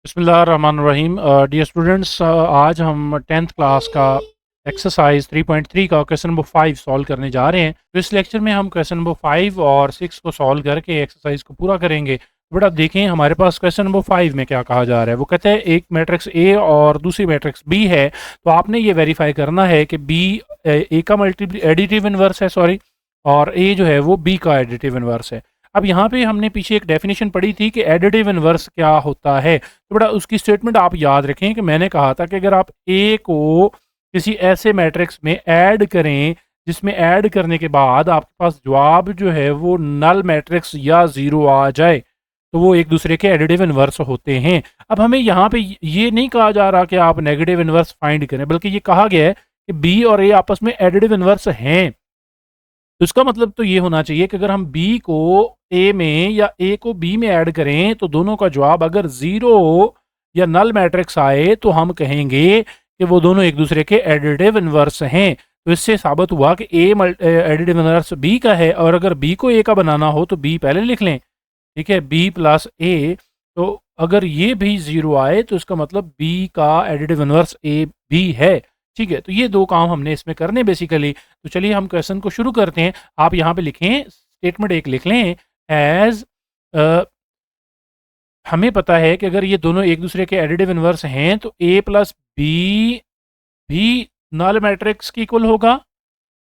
बिस्मिल्लाहिर्रहमानिर्रहीम। Dear students, आज हम टेंथ क्लास का एक्सरसाइज 3.3 का क्वेश्चन नंबर 5 सॉल्व करने जा रहे हैं। तो इस लेक्चर में हम क्वेश्चन नंबर 5 और 6 को सॉल्व करके एक्सरसाइज को पूरा करेंगे। तो बेटा देखें हमारे पास क्वेश्चन नंबर 5 में क्या कहा जा रहा है। वो कहते हैं एक मैट्रिक्स ए और दूसरी मैट्रिक्स बी है, तो आपने ये वेरीफाई करना है कि बी ए का मल्टी एडिटिव इनवर्स है, सॉरी, और ए जो है वो बी का एडिटिव इनवर्स है। अब यहाँ पे हमने पीछे एक डेफिनेशन पढ़ी थी कि एडिटिव इनवर्स क्या होता है। तो बेटा उसकी स्टेटमेंट आप याद रखें कि मैंने कहा था कि अगर आप ए को किसी ऐसे मैट्रिक्स में ऐड करें जिसमें ऐड करने के बाद आपके पास जवाब जो है वो नल मैट्रिक्स या ज़ीरो आ जाए, तो वो एक दूसरे के एडिटिव इनवर्स होते हैं। अब हमें यहाँ पे ये नहीं कहा जा रहा कि आप नेगेटिव इनवर्स फाइंड करें, बल्कि ये कहा गया है कि बी और ए आपस में एडिटिव इनवर्स हैं। तो इसका मतलब तो ये होना चाहिए कि अगर हम बी को ए में या ए को बी में ऐड करें तो दोनों का जवाब अगर ज़ीरो या नल मैट्रिक्स आए तो हम कहेंगे कि वो दोनों एक दूसरे के एडिटिव इनवर्स हैं। तो इससे साबित हुआ कि ए एडिटिव इनवर्स बी का है, और अगर बी को ए का बनाना हो तो बी पहले लिख लें। ठीक है, बी प्लस ए। तो अगर ये भी ज़ीरो आए तो इसका मतलब बी का एडिटिव इनवर्स ए भी है। ठीक है, तो ये दो काम हमने इसमें करने बेसिकली। तो चलिए हम क्वेश्चन को शुरू करते हैं। आप यहाँ पे लिखें, स्टेटमेंट एक लिख लें एज, हमें पता है कि अगर ये दोनों एक दूसरे के एडिटिव इनवर्स हैं तो ए प्लस बी भी नल मैट्रिक्स के इक्वल होगा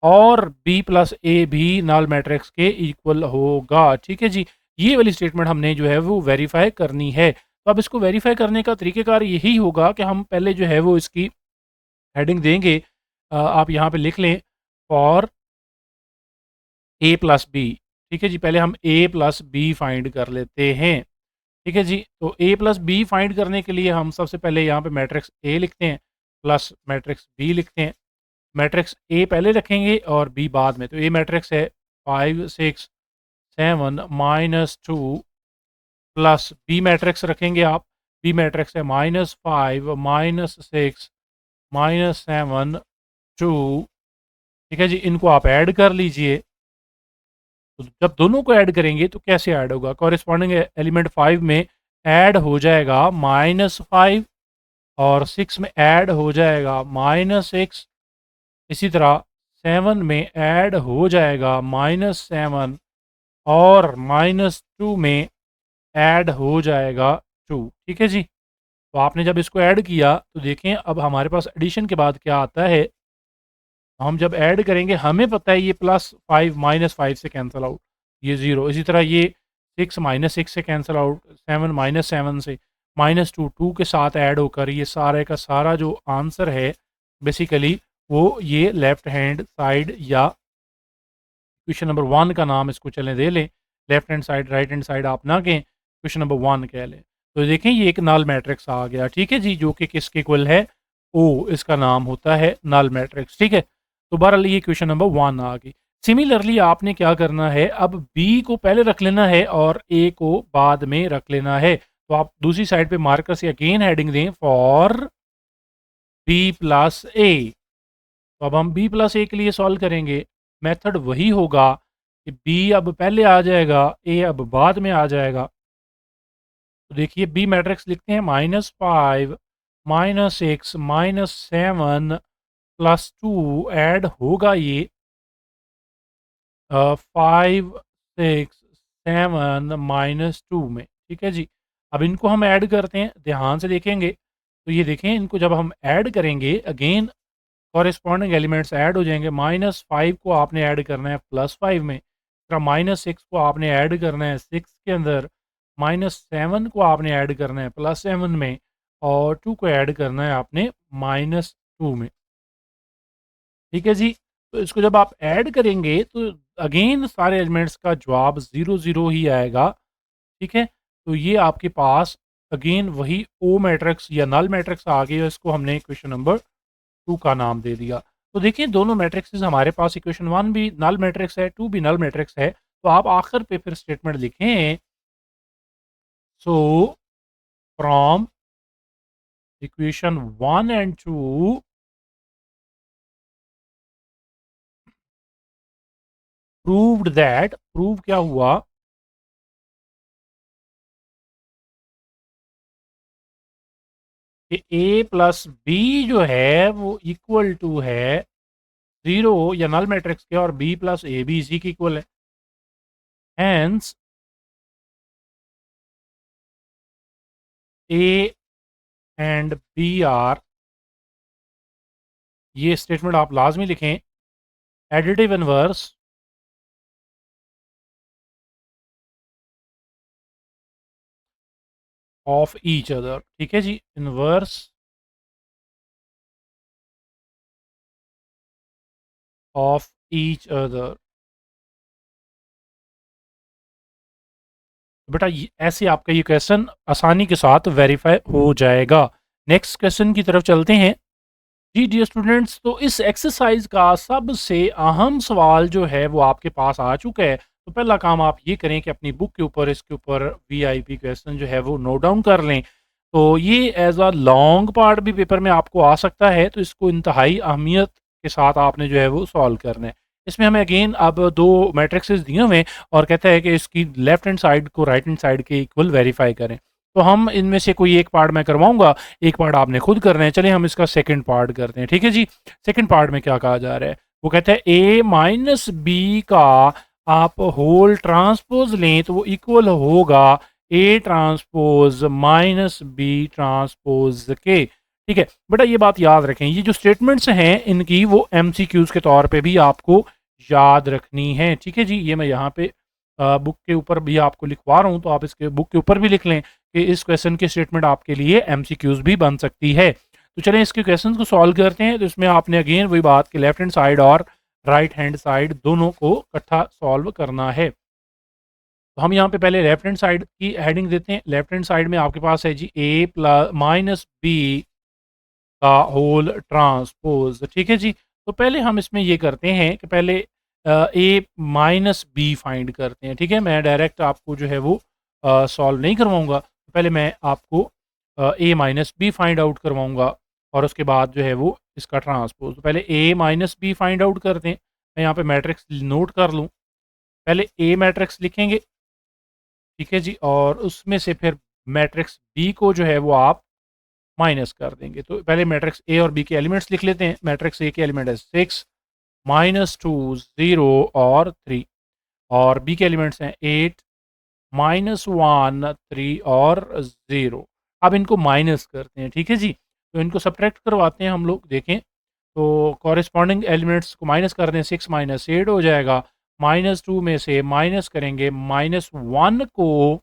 और बी प्लस ए भी नल मैट्रिक्स के इक्वल होगा। ठीक है जी, ये वाली स्टेटमेंट हमने जो है वो वेरीफाई करनी है। तो अब इसको वेरीफाई करने का तरीकेकार यही होगा कि हम पहले जो है वो इसकी हेडिंग देंगे। आप यहाँ पे लिख लें फॉर ए प्लस बी। ठीक है जी, पहले हम ए प्लस बी फाइंड कर लेते हैं। ठीक है जी, तो ए प्लस बी फाइंड करने के लिए हम सबसे पहले यहाँ पे मैट्रिक्स ए लिखते हैं प्लस मैट्रिक्स बी लिखते हैं। मैट्रिक्स ए पहले रखेंगे और बी बाद में। तो ए मैट्रिक्स है 5 6 7 -2 प्लस बी मैट्रिक्स रखेंगे आप। बी मैट्रिक्स है -5 -6 -7 2। ठीक है जी, इनको आप ऐड कर लीजिए। तो जब दोनों को ऐड करेंगे तो कैसे ऐड होगा, कॉरेस्पॉन्डिंग एलिमेंट 5 में ऐड हो जाएगा -5 और 6 में ऐड हो जाएगा -6। इसी तरह 7 में ऐड हो जाएगा -7 और -2 में ऐड हो जाएगा 2। ठीक है जी, तो आपने जब इसको ऐड किया तो देखें अब हमारे पास एडिशन के बाद क्या आता है। हम जब ऐड करेंगे हमें पता है ये +5 -5 से कैंसिल आउट, ये ज़ीरो। इसी तरह ये 6 -6 से कैंसिल आउट, 7 -7 से, -2 2 के साथ ऐड होकर ये सारे का सारा जो आंसर है बेसिकली वो ये लेफ्ट हैंड साइड या क्वेश्चन नंबर 1 का नाम इसको चलें दे लें। Left hand side right hand side आप ना कहें, क्वेश्चन नंबर 1 कह लें। तो देखें ये एक नल मैट्रिक्स आ गया। ठीक है जी, जो कि किसके इक्वल है, ओ, इसका नाम होता है नल मैट्रिक्स। ठीक है, तो बहरहाल ये क्वेश्चन नंबर 1 आ गई। सिमिलरली आपने क्या करना है, अब बी को पहले रख लेना है और ए को बाद में रख लेना है। तो आप दूसरी साइड पे मार्कर से अगेन हेडिंग दें फॉर बी प्लस ए। तो अब हम बी प्लस ए के लिए सॉल्व करेंगे। मेथड वही होगा कि बी अब पहले आ जाएगा, ए अब बाद में आ जाएगा। तो देखिए बी मैट्रिक्स लिखते हैं -5 -6 -7 +2 ऐड होगा ये 5 6 7 -2 में। ठीक है जी, अब इनको हम ऐड करते हैं, ध्यान से देखेंगे तो ये देखें इनको जब हम ऐड करेंगे अगेन कॉरेस्पॉन्डिंग एलिमेंट्स ऐड हो जाएंगे। -5 को आपने ऐड करना है +5 में, फिर -6 को आपने ऐड करना है 6 के अंदर, -7 को आपने ऐड करना है +7 में, और 2 को ऐड करना है आपने -2 में। ठीक है जी, तो इसको जब आप ऐड करेंगे तो अगेन सारे एलिमेंट्स का जवाब 0 0 ही आएगा। ठीक है, तो ये आपके पास अगेन वही ओ मैट्रिक्स या नल मैट्रिक्स आ गया। इसको हमने क्वेश्चन नंबर 2 का नाम दे दिया। तो देखिए दोनों मैट्रिक्सेस हमारे पास, इक्वेशन 1 भी नल मैट्रिक्स है, 2 भी नल मैट्रिक्स है। तो आप आखिर पे फिर स्टेटमेंट लिखें, so from equation 1 and 2 proved that, prove क्या हुआ, कि ए प्लस बी जो है वो इक्वल टू है 0 या नल मैट्रिक्स के, और बी प्लस ए भी इसी के इक्वल है। Hence A and B are, ये स्टेटमेंट आप लाजमी लिखें, additive inverse of each other. ठीक है जी, इनवर्स ऑफ ईच अदर। बेटा ऐसे आपका ये क्वेश्चन आसानी के साथ वेरीफाई हो जाएगा। नेक्स्ट क्वेश्चन की तरफ चलते हैं। जी डियर स्टूडेंट्स, तो इस एक्सरसाइज का सबसे अहम सवाल जो है वो आपके पास आ चुका है। तो पहला काम आप ये करें कि अपनी बुक के ऊपर इसके ऊपर वीआईपी क्वेश्चन जो है वो नोट डाउन कर लें। तो ये एज अ लॉन्ग पार्ट भी पेपर में आपको आ सकता है, तो इसको इंतहाई अहमियत के साथ आपने जो है वो सॉल्व करना है। इसमें हमें अगेन अब दो मैट्रिक्सेस दिए हुए हैं और कहता है कि इसकी लेफ्ट हैंड साइड को राइट हैंड साइड के इक्वल वेरीफाई करें। तो हम इनमें से कोई एक पार्ट मैं करवाऊंगा, एक पार्ट आपने खुद करना है। चलिए हम इसका सेकंड पार्ट करते हैं। ठीक है जी, सेकंड पार्ट में क्या कहा जा रहा है, वो कहता है ए माइनस बी का आप होल ट्रांसपोज लें तो वो इक्वल होगा A transpose minus B transpose के। ठीक है बेटा, ये बात याद रखें, ये जो स्टेटमेंट्स हैं इनकी वो एमसीक्यूज के तौर पे भी आपको याद रखनी है। ठीक है जी, ये मैं यहाँ पे बुक के ऊपर भी आपको लिखवा रहा हूँ, तो आप इसके बुक के ऊपर भी लिख लें कि इस क्वेश्चन की स्टेटमेंट आपके लिए एमसीक्यूज भी बन सकती है। तो चलें इसके क्वेश्चन को सॉल्व करते हैं। तो इसमें आपने अगेन वही बात कि लेफ्ट हैंड साइड और राइट हैंड साइड दोनों को इकट्ठा सॉल्व करना है। तो हम यहाँ पे पहले लेफ्ट हैंड साइड की हेडिंग देते हैं। लेफ्ट हैंड साइड में आपके पास है जी ए प्लस माइनस बी का होल ट्रांसपोज। ठीक है जी, तो पहले हम इसमें ये करते हैं कि पहले ए माइनस बी फाइंड करते हैं। ठीक है, मैं डायरेक्ट आपको जो है वो सॉल्व नहीं करवाऊंगा, तो पहले मैं आपको ए माइनस बी फाइंड आउट करवाऊंगा और उसके बाद जो है वो इसका ट्रांसपोज। तो पहले ए माइनस बी फाइंड आउट करते हैं। मैं यहाँ पे मैट्रिक्स नोट कर लूँ, पहले ए मैट्रिक्स लिखेंगे। ठीक है जी, और उसमें से फिर मैट्रिक्स बी को जो है वो आप माइनस कर देंगे। तो पहले मैट्रिक्स ए और बी के एलिमेंट्स लिख लेते हैं। मैट्रिक्स ए के एलिमेंट है 6 -2 0 और 3, और बी के एलिमेंट्स हैं 8 -1 3 और 0। अब इनको माइनस करते हैं। ठीक है जी, तो इनको सब्ट्रैक्ट करवाते हैं हम लोग। देखें तो कॉरेस्पॉन्डिंग एलिमेंट्स को माइनस कर दें, 6 -8 हो जाएगा। -2 में से माइनस करेंगे -1 को,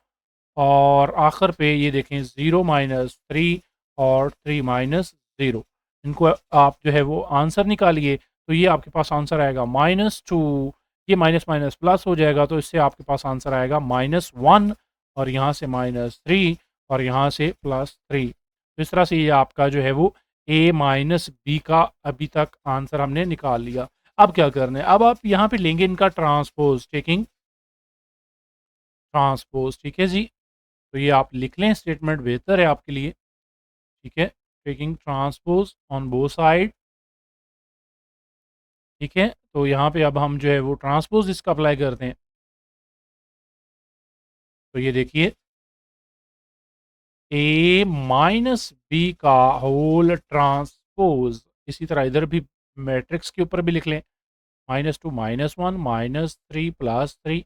और आखिर पे ये देखें 0 -3 और 3 -0। इनको आप जो है वो आंसर निकालिए, तो ये आपके पास आंसर आएगा -2। ये माइनस माइनस प्लस हो जाएगा, तो इससे आपके पास आंसर आएगा -1, और यहाँ से -3 और यहाँ से +3। तो इस तरह से ये आपका जो है वो ए माइनस बी का अभी तक आंसर हमने निकाल लिया। अब क्या करना है, अब आप यहाँ पे लेंगे इनका ट्रांसपोज, टेकिंग ट्रांसपोज। ठीक है जी, तो ये आप लिख लें, स्टेटमेंट बेहतर है आपके लिए। ठीक है, taking transpose on both side. ठीक है, तो यहाँ पे अब हम जो है वो ट्रांसपोज इसका अप्लाई करते हैं। तो ये देखिए ए माइनस बी का होल ट्रांसपोज, इसी तरह इधर भी मैट्रिक्स के ऊपर भी लिख लें, -2 -1 -3 +3,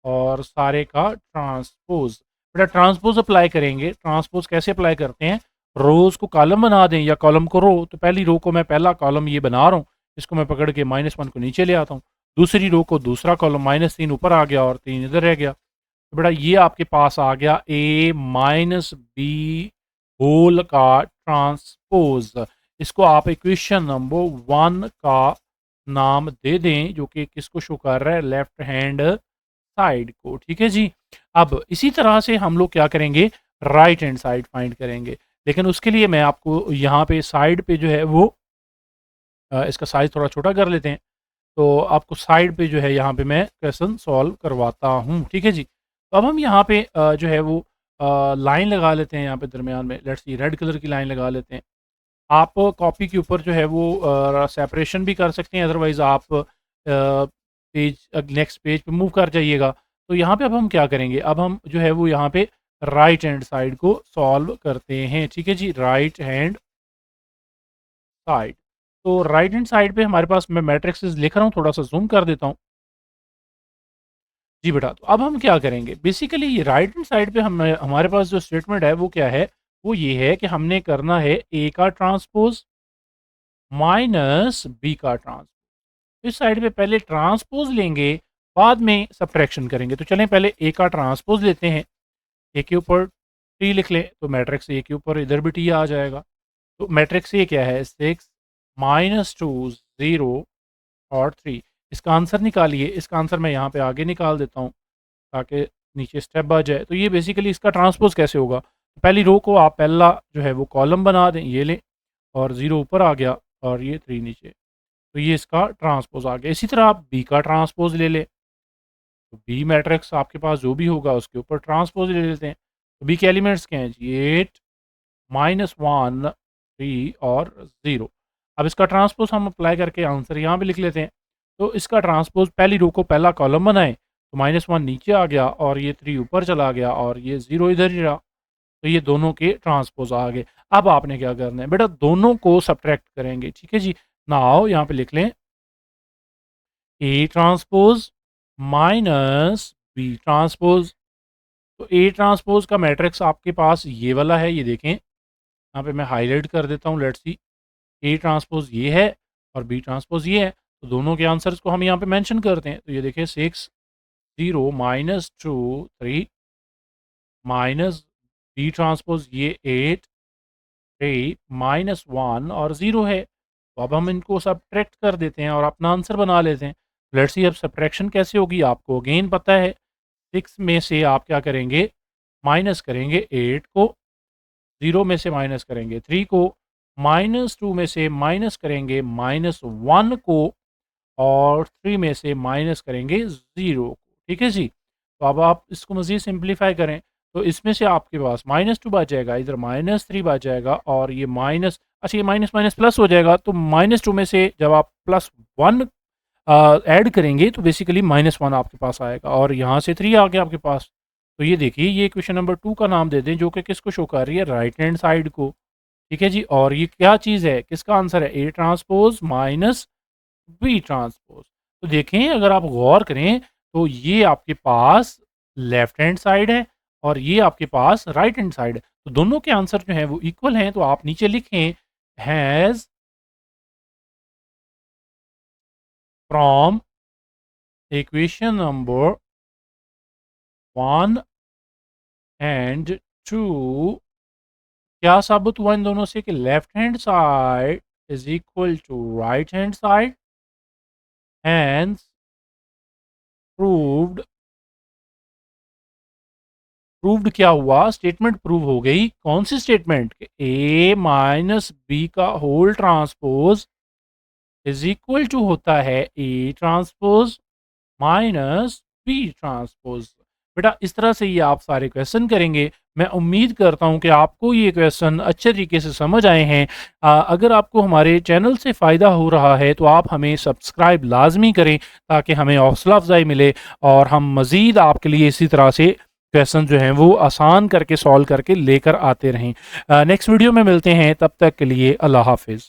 और सारे का ट्रांसपोज। बेटा ट्रांसपोज अप्लाई करेंगे, ट्रांसपोज कैसे अप्लाई करते हैं, रोज को कॉलम बना दें या कॉलम को रो। तो पहली रो को मैं पहला कॉलम ये बना रहा हूँ, इसको मैं पकड़ के -1 को नीचे ले आता हूँ। दूसरी रो को दूसरा कॉलम -3 ऊपर आ गया और 3 इधर रह गया। तो बेटा ये आपके पास आ गया ए माइनस बी होल का ट्रांसपोज। इसको आप इक्वेशन नंबर 1 का नाम दे दें, जो कि किसको शो कर रहा है, लेफ्ट हैंड साइड को। ठीक है जी, अब इसी तरह से हम लोग क्या करेंगे, राइट हैंड साइड फाइंड करेंगे। लेकिन उसके लिए मैं आपको यहाँ पे साइड पे जो है वो इसका साइज थोड़ा छोटा कर लेते हैं। तो आपको साइड पे जो है यहाँ पे मैं क्वेश्चन सॉल्व करवाता हूँ। ठीक है जी, तो अब हम यहाँ पे जो है वो लाइन लगा लेते हैं। यहाँ पे दरमियान में लेट्स सी रेड कलर की लाइन लगा लेते हैं। आप कॉपी के ऊपर जो है वो सेपरेशन भी कर सकते हैं, अदरवाइज़ आप पेज नेक्स्ट पेज पे मूव कर जाइएगा। तो यहाँ पे अब हम क्या करेंगे, अब हम जो है वो यहाँ पे राइट हैंड साइड को सॉल्व करते हैं। ठीक है जी, राइट हैंड साइड। तो राइट हैंड साइड पे हमारे पास, मैं मैट्रिक्सेस लिख रहा हूँ, थोड़ा सा जूम कर देता हूँ। जी बेटा, तो अब हम क्या करेंगे, बेसिकली ये राइट हैंड साइड पे हम, हमारे पास जो स्टेटमेंट है वो क्या है, वो ये है कि हमने करना है ए का ट्रांसपोज माइनस बी का ट्रांसपोज। इस साइड पे पहले ट्रांसपोज लेंगे, बाद में सब्ट्रैक्शन करेंगे। तो चलें पहले ए का ट्रांसपोज लेते हैं। ए के ऊपर टी लिख लें, तो मैट्रिक्स ए के ऊपर इधर भी टी आ जाएगा। तो मैट्रिक्स ए क्या है, 6 -2 0 और 3। इसका आंसर निकालिए। इसका आंसर मैं यहाँ पे आगे निकाल देता हूँ ताकि नीचे स्टेप आ जाए। तो ये बेसिकली इसका ट्रांसपोज कैसे होगा, पहली रो को आप पहला जो है वो कॉलम बना दें, ये लें, और 0 ऊपर आ गया और ये 3 नीचे। तो ये इसका ट्रांसपोज आ गया। इसी तरह आप बी का ट्रांसपोज ले लें, तो बी मैट्रिक्स आपके पास जो भी होगा उसके ऊपर ट्रांसपोज ले लेते हैं। तो बी के एलिमेंट्स क्या हैं जी, 8 -1 3 और 0। अब इसका ट्रांसपोज हम अप्लाई करके आंसर यहाँ पे लिख लेते हैं। तो इसका ट्रांसपोज, पहली रो को पहला कॉलम बनाएं, तो -1 नीचे आ गया और ये 3 ऊपर चला गया और ये 0 इधर ही रहा। तो ये दोनों के ट्रांसपोज आ गए। अब आपने क्या करना है बेटा, दोनों को सब्ट्रैक्ट करेंगे। ठीक है जी, नाउ यहाँ पे लिख लें A transpose minus B transpose. तो ए ट्रांसपोज का मैट्रिक्स आपके पास ये वाला है, ये देखें यहाँ पे मैं हाईलाइट कर देता हूँ। लेट्स सी, ए ट्रांसपोज ये है और बी ट्रांसपोज ये है। तो दोनों के आंसर्स को हम यहाँ पे मेंशन करते हैं। तो ये देखिए 6 0 -2 3 माइनस बी ट्रांसपोज ये 8 3 -1 और 0 है। तो अब हम इनको सब्ट्रैक्ट कर देते हैं और अपना आंसर बना लेते हैं। लेट्स सी अब सब्ट्रैक्शन कैसे होगी, आपको अगेन पता है। 6 में से आप क्या करेंगे, माइनस करेंगे 8 को, 0 में से माइनस करेंगे 3 को, -2 में से माइनस करेंगे -1 को, और 3 में से माइनस करेंगे 0 को। ठीक है जी। तो अब आप इसको मज़ीद सिंप्लीफाई करें, तो इसमें से आपके पास -2 बच जाएगा, इधर -3 बच जाएगा, और ये माइनस, अच्छा ये माइनस माइनस प्लस हो जाएगा। तो -2 में से जब आप +1 ऐड करेंगे तो बेसिकली -1 आपके पास आएगा, और यहाँ से 3 आ गया आपके पास। तो ये देखिए, ये क्वेश्चन नंबर 2 का नाम दे दें, जो कि किसको शो कर रही है, राइट हैंड साइड को। ठीक है जी, और ये क्या चीज़ है, किसका आंसर है, A transpose minus B transpose. तो देखें, अगर आप गौर करें तो ये आपके पास लेफ्ट हैंड साइड है और ये आपके पास राइट हैंड साइड है। तो दोनों के आंसर जो हैं वो इक्वल हैं। तो आप नीचे लिखें, hence from equation number 1 and 2, क्या साबित हुआ इन दोनों से कि left hand side is equal to right hand side. Hence proved, proved क्या हुआ, स्टेटमेंट प्रूव हो गई। कौन सी स्टेटमेंट, ए माइनस बी का whole transpose is equal to होता है A transpose minus B transpose. बेटा इस तरह से ये आप सारे क्वेश्चन करेंगे। मैं उम्मीद करता हूं कि आपको ये क्वेश्चन अच्छे तरीके से समझ आए हैं। अगर आपको हमारे चैनल से फ़ायदा हो रहा है तो आप हमें सब्सक्राइब लाजमी करें, ताकि हमें हौसला अफजाई मिले और हम मज़ीद आपके लिए इसी तरह से क्वेश्चन जो हैं वो आसान करके सॉल्व करके लेकर आते रहें। नेक्स्ट वीडियो में मिलते हैं, तब तक के लिए अल्लाह हाफिज़।